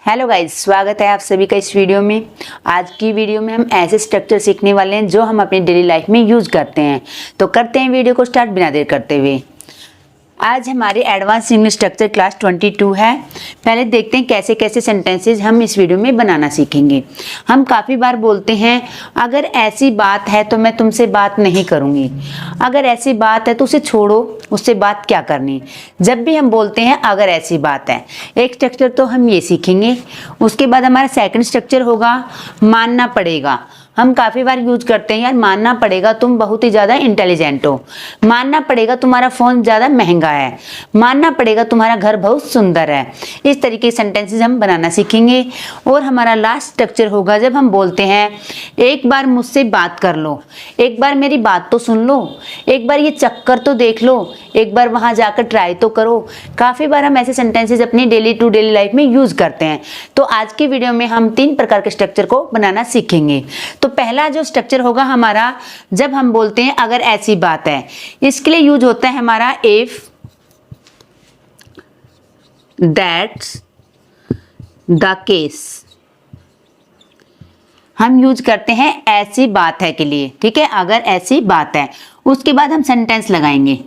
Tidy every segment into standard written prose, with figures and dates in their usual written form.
Hello guys, स्वागत है आप सभी का इस वीडियो में। आज की वीडियो में हम ऐसे स्ट्रक्चर सीखने वाले हैं जो हम अपनी डेली लाइफ में यूज करते हैं। तो करते हैं वीडियो को स्टार्ट बिना देर करते हुए। आज हमारी एडवांस इंग्लिश स्ट्रक्चर क्लास 22 है। पहले देखते हैं कैसे कैसे सेंटेंसेस हम इस वीडियो में बनाना सीखेंगे। हम काफ़ी बार बोलते हैं अगर ऐसी बात है तो मैं तुमसे बात नहीं करूँगी, अगर ऐसी बात है तो उसे छोड़ो, उससे बात क्या करनी। जब भी हम बोलते हैं अगर ऐसी बात है, एक स्ट्रक्चर तो हम ये सीखेंगे। उसके बाद हमारा सेकंड स्ट्रक्चर होगा मानना पड़ेगा। हम काफ़ी बार यूज करते हैं यार, मानना पड़ेगा तुम बहुत ही ज़्यादा इंटेलिजेंट हो, मानना पड़ेगा तुम्हारा फ़ोन ज़्यादा महंगा है, मानना पड़ेगा तुम्हारा घर बहुत सुंदर है। इस तरीके के सेंटेंसेस हम बनाना सीखेंगे। और हमारा लास्ट स्ट्रक्चर होगा जब हम बोलते हैं एक बार मुझसे बात कर लो, एक बार मेरी बात तो सुन लो, एक बार ये चक्कर तो देख लो, एक बार वहाँ जाकर ट्राई तो करो। काफ़ी बार हम ऐसे सेंटेंसेस अपनी डेली टू डेली लाइफ में यूज़ करते हैं। तो आज की वीडियो में हम 3 प्रकार के स्ट्रक्चर को बनाना सीखेंगे। तो पहला जो स्ट्रक्चर होगा हमारा, जब हम बोलते हैं अगर ऐसी बात है, इसके लिए यूज होता है हमारा इफ दैट्स द केस। हम यूज करते हैं ऐसी बात है के लिए, ठीक है, अगर ऐसी बात है। उसके बाद हम सेंटेंस लगाएंगे।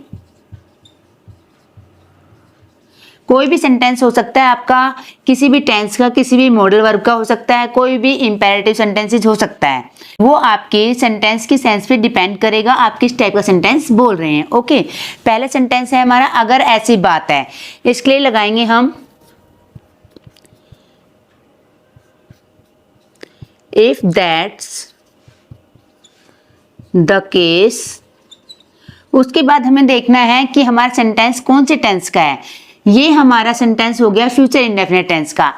कोई भी सेंटेंस हो सकता है आपका, किसी भी टेंस का, किसी भी मॉडल वर्ब का हो सकता है, कोई भी इंपेरेटिव सेंटेंसेस हो सकता है। वो आपके सेंटेंस की सेंस पे डिपेंड करेगा आप किस टाइप का सेंटेंस बोल रहे हैं। ओके, पहला सेंटेंस है हमारा अगर ऐसी बात है। इसके लिए लगाएंगे हम इफ दैट्स द केस। उसके बाद हमें देखना है कि हमारा सेंटेंस कौन से टेंस का है। ये हमारा सेंटेंस हो गया फ्यूचर इंडेफिनिट टेंस का।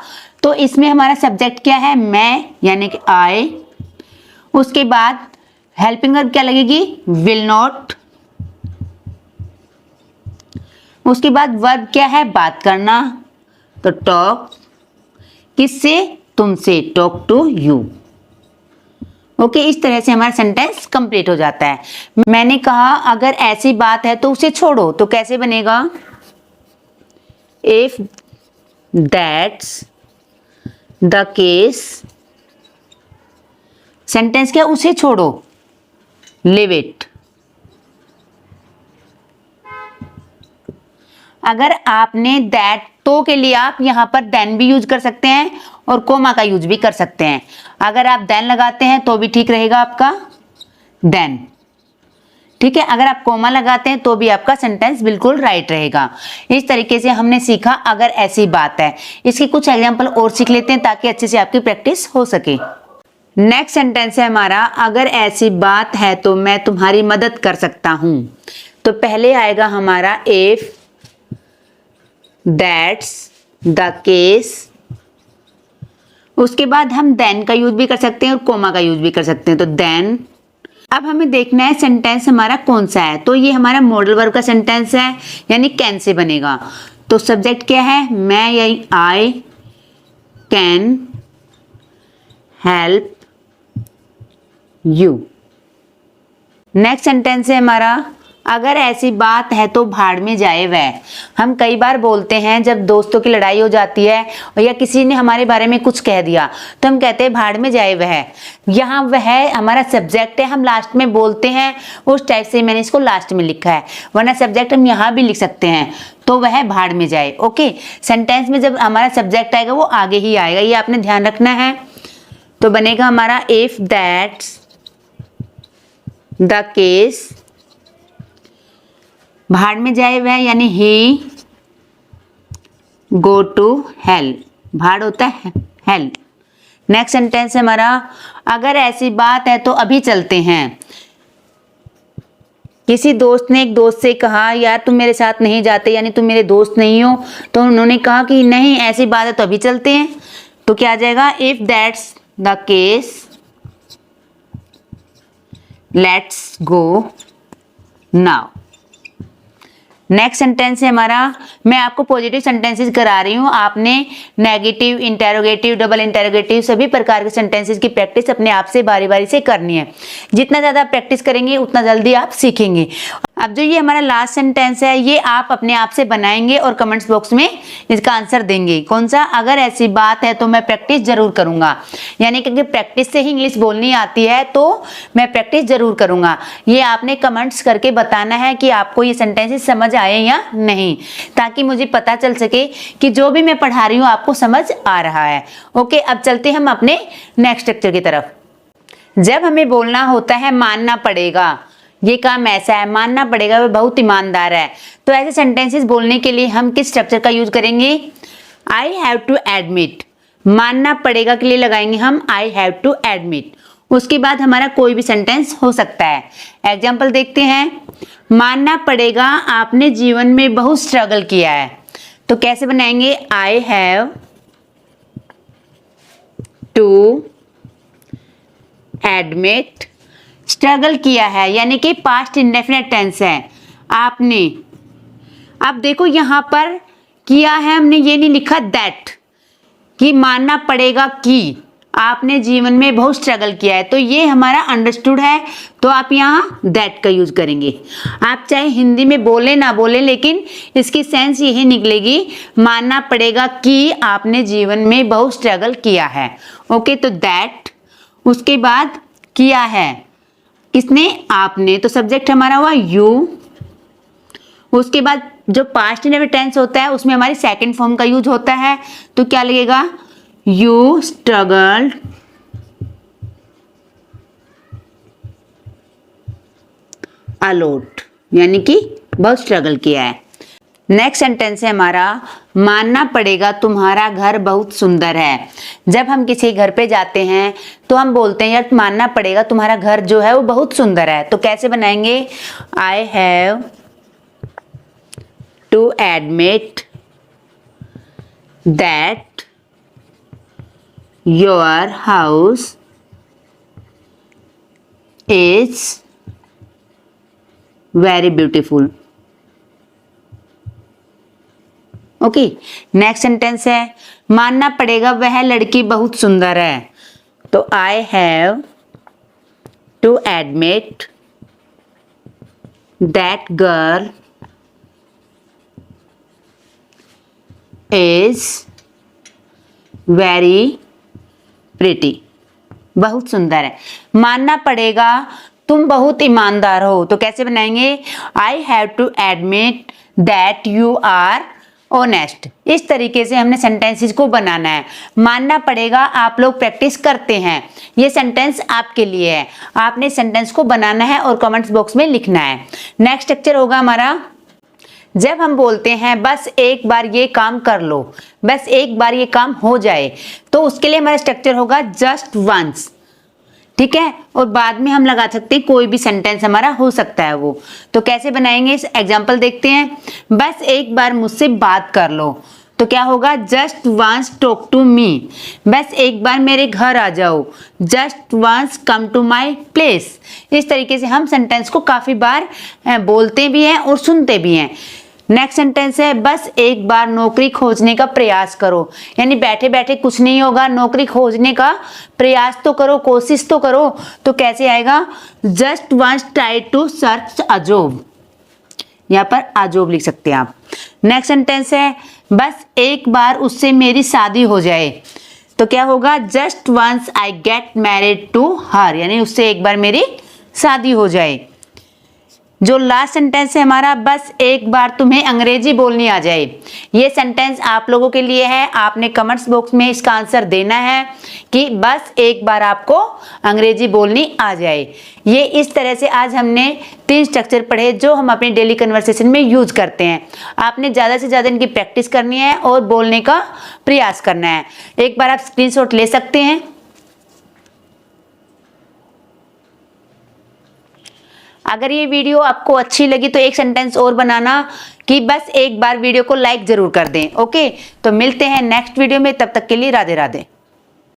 तो इसमें हमारा सब्जेक्ट क्या है, मैं, यानी कि आई। उसके बाद हेल्पिंग वर्ब क्या लगेगी, विल नॉट। उसके बाद वर्ब क्या है, बात करना, तो टॉक। किससे, तुमसे, टॉक टू यू। ओके, इस तरह से हमारा सेंटेंस कंप्लीट हो जाता है। मैंने कहा अगर ऐसी बात है तो उसे छोड़ो, तो कैसे बनेगा, if that's the case. Sentence क्या, उसे छोड़ो, लिव इट। अगर आपने दैट तो के लिए आप यहां पर देन भी यूज कर सकते हैं और कोमा का यूज भी कर सकते हैं। अगर आप देन लगाते हैं तो भी ठीक रहेगा आपका देन, ठीक है। अगर आप कोमा लगाते हैं तो भी आपका सेंटेंस बिल्कुल राइट रहेगा। इस तरीके से हमने सीखा अगर ऐसी बात है। इसके कुछ एग्जांपल और सीख लेते हैं ताकि अच्छे से आपकी प्रैक्टिस हो सके। नेक्स्ट सेंटेंस है हमारा अगर ऐसी बात है तो मैं तुम्हारी मदद कर सकता हूं। तो पहले आएगा हमारा इफ दैट्स द केस। उसके बाद हम देन का यूज भी कर सकते हैं और कोमा का यूज भी कर सकते हैं, तो देन। अब हमें देखना है सेंटेंस हमारा कौन सा है। तो ये हमारा मॉडल वर्ब का सेंटेंस है, यानी कैन से बनेगा। तो सब्जेक्ट क्या है, मैं यानी I can help you. Next sentence है हमारा अगर ऐसी बात है तो भाड़ में जाए वह। हम कई बार बोलते हैं जब दोस्तों की लड़ाई हो जाती है और या किसी ने हमारे बारे में कुछ कह दिया तो हम कहते हैं भाड़ में जाए वह। यहाँ वह हमारा सब्जेक्ट है, हम लास्ट में बोलते हैं, उस टाइप से मैंने इसको लास्ट में लिखा है, वरना सब्जेक्ट हम यहाँ भी लिख सकते हैं। तो वह भाड़ में जाए। ओके, सेंटेंस में जब हमारा सब्जेक्ट आएगा वो आगे ही आएगा, ये आपने ध्यान रखना है। तो बनेगा हमारा इफ दैट्स द केस, भाड़ में जाए वह यानी ही गो टू हेल। भाड़ होता है हेल। नेक्स्ट सेंटेंस है हमारा अगर ऐसी बात है तो अभी चलते हैं। किसी दोस्त ने एक दोस्त से कहा यार तुम मेरे साथ नहीं जाते, यानी तुम मेरे दोस्त नहीं हो। तो उन्होंने कहा कि नहीं ऐसी बात है तो अभी चलते हैं। तो क्या आ जाएगा, if that's the case let's go now. Next sentence है हमारा, मैं आपको पॉजिटिव सेंटेंसेस करा रही हूँ, आपने नेगेटिव, इंटेरोगेटिव, डबल इंटेरोगेटिव सभी प्रकार के सेंटेंसेस की प्रैक्टिस अपने आप से बारी बारी से करनी है। जितना ज़्यादा प्रैक्टिस करेंगे उतना जल्दी आप सीखेंगे। अब जो ये हमारा लास्ट सेंटेंस है ये आप अपने आप से बनाएंगे और कमेंट्स बॉक्स में इसका आंसर देंगे। कौन सा? अगर ऐसी बात है तो मैं प्रैक्टिस जरूर करूंगा, यानी कि प्रैक्टिस से ही इंग्लिश बोलनी आती है तो मैं प्रैक्टिस जरूर करूंगा। ये आपने कमेंट्स करके बताना है कि आपको ये सेंटेंसेस समझ आए या नहीं, ताकि मुझे पता चल सके कि जो भी मैं पढ़ा रही हूँ आपको समझ आ रहा है। ओके, अब चलते हम अपने नेक्स्ट स्ट्रक्चर की तरफ। जब हमें बोलना होता है मानना पड़ेगा, ये काम ऐसा है, मानना पड़ेगा, वह बहुत ईमानदार है, तो ऐसे सेंटेंसेस बोलने के लिए हम किस स्ट्रक्चर का यूज करेंगे? I have to admit. मानना पड़ेगा के लिए लगाएंगे हम आई हैव टू एडमिट। उसके बाद हमारा कोई भी सेंटेंस हो सकता है। एग्जाम्पल देखते हैं। मानना पड़ेगा आपने जीवन में बहुत स्ट्रगल किया है, तो कैसे बनाएंगे? I have to admit. Struggle किया है यानी कि पास्ट इंडेफिनिट टेंस है, आपने। अब देखो यहां पर किया है हमने, ये नहीं लिखा दैट, कि मानना पड़ेगा कि आपने जीवन में बहुत स्ट्रगल किया है, तो ये हमारा अंडरस्टूड है, तो आप यहाँ दैट का यूज करेंगे। आप चाहे हिंदी में बोले ना बोले, लेकिन इसकी सेंस यही निकलेगी, मानना पड़ेगा कि आपने जीवन में बहुत स्ट्रगल किया है। ओके, तो दैट। उसके बाद किया है किसने? आपने, तो सब्जेक्ट हमारा हुआ यू। उसके बाद जो पास्ट इंडेफिनिट टेंस होता है उसमें हमारी सेकंड फॉर्म का यूज होता है, तो क्या लगेगा? यू स्ट्रगल्ड अलॉट, यानी कि बहुत स्ट्रगल किया है। नेक्स्ट सेंटेंस है हमारा, मानना पड़ेगा तुम्हारा घर बहुत सुंदर है। जब हम किसी घर पे जाते हैं तो हम बोलते हैं यार मानना पड़ेगा तुम्हारा घर जो है वो बहुत सुंदर है, तो कैसे बनाएंगे? I have to admit that your house is very beautiful. Okay, next sentence है, मानना पड़ेगा वह लड़की बहुत सुंदर है, तो I have to admit that girl is very pretty. बहुत सुंदर है। मानना पड़ेगा तुम बहुत ईमानदार हो, तो कैसे बनाएंगे? I have to admit that you are honest. इस तरीके से हमने सेंटेंसेस को बनाना है। मानना पड़ेगा आप लोग प्रैक्टिस करते हैं, ये सेंटेंस आपके लिए है, आपने सेंटेंस को बनाना है और कमेंट्स बॉक्स में लिखना है। नेक्स्ट स्ट्रक्चर होगा हमारा, जब हम बोलते हैं बस एक बार ये काम कर लो, बस एक बार ये काम हो जाए, तो उसके लिए हमारा स्ट्रक्चर होगा जस्ट वंस। ठीक है, और बाद में हम लगा सकते हैं कोई भी सेंटेंस हमारा हो सकता है वो, तो कैसे बनाएंगे? इस एग्जांपल देखते हैं। बस एक बार मुझसे बात कर लो, तो क्या होगा? Just once talk to me. बस एक बार मेरे घर आ जाओ, just once come to my place. इस तरीके से हम सेंटेंस को काफी बार बोलते भी हैं और सुनते भी हैं। नेक्स्ट सेंटेंस है, बस एक बार नौकरी खोजने का प्रयास करो, यानी बैठे बैठे कुछ नहीं होगा, नौकरी खोजने का प्रयास तो करो, कोशिश तो करो, तो कैसे आएगा? Just once try to search a job. यहाँ पर अ जॉब लिख सकते हैं आप। नेक्स्ट सेंटेंस है, बस एक बार उससे मेरी शादी हो जाए, तो क्या होगा? Just once I get married to her, यानी उससे एक बार मेरी शादी हो जाए। जो लास्ट सेंटेंस है हमारा, बस एक बार तुम्हें अंग्रेजी बोलनी आ जाए, ये सेंटेंस आप लोगों के लिए है। आपने कमेंट्स बॉक्स में इसका आंसर देना है कि बस एक बार आपको अंग्रेजी बोलनी आ जाए। ये इस तरह से आज हमने 3 स्ट्रक्चर पढ़े जो हम अपने डेली कन्वर्सेशन में यूज करते हैं। आपने ज़्यादा से ज़्यादा इनकी प्रैक्टिस करनी है और बोलने का प्रयास करना है। एक बार आप स्क्रीनशॉट ले सकते हैं। अगर ये वीडियो आपको अच्छी लगी तो एक सेंटेंस और बनाना कि बस एक बार वीडियो को लाइक जरूर कर दें। ओके, तो मिलते हैं नेक्स्ट वीडियो में, तब तक के लिए राधे राधे।